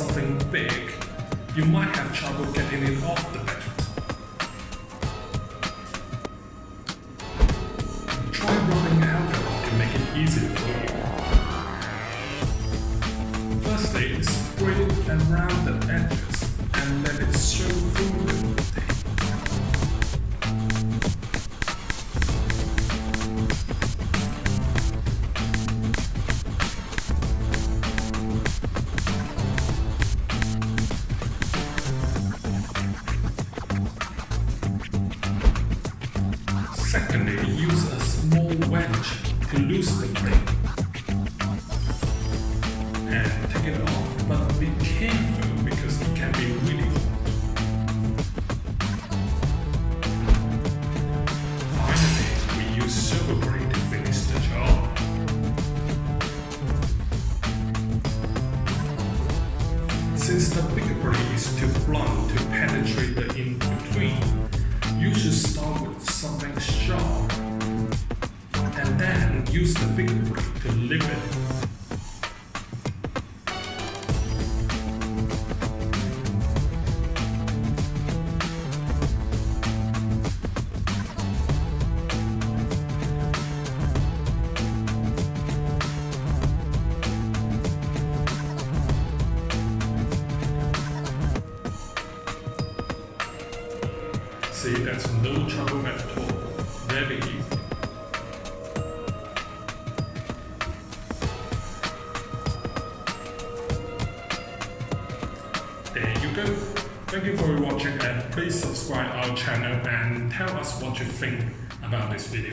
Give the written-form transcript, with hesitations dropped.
something big, you might have trouble getting it off the bed. Try rubbing alcohol to make it easier for you. Firstly, spray it around the edges and let it show through the tape. Secondly, use a small wedge to loosen the plate and take it off, but be careful because it can be really hot. Finally, we use silver braid to finish the job. Since the bigger braid is too blunt to penetrate the in-between, you should start with something sharp and then use the bigger braid to lift it. See, that's no trouble at all. Very easy. There you go. Thank you for watching and please subscribe our channel and tell us what you think about this video.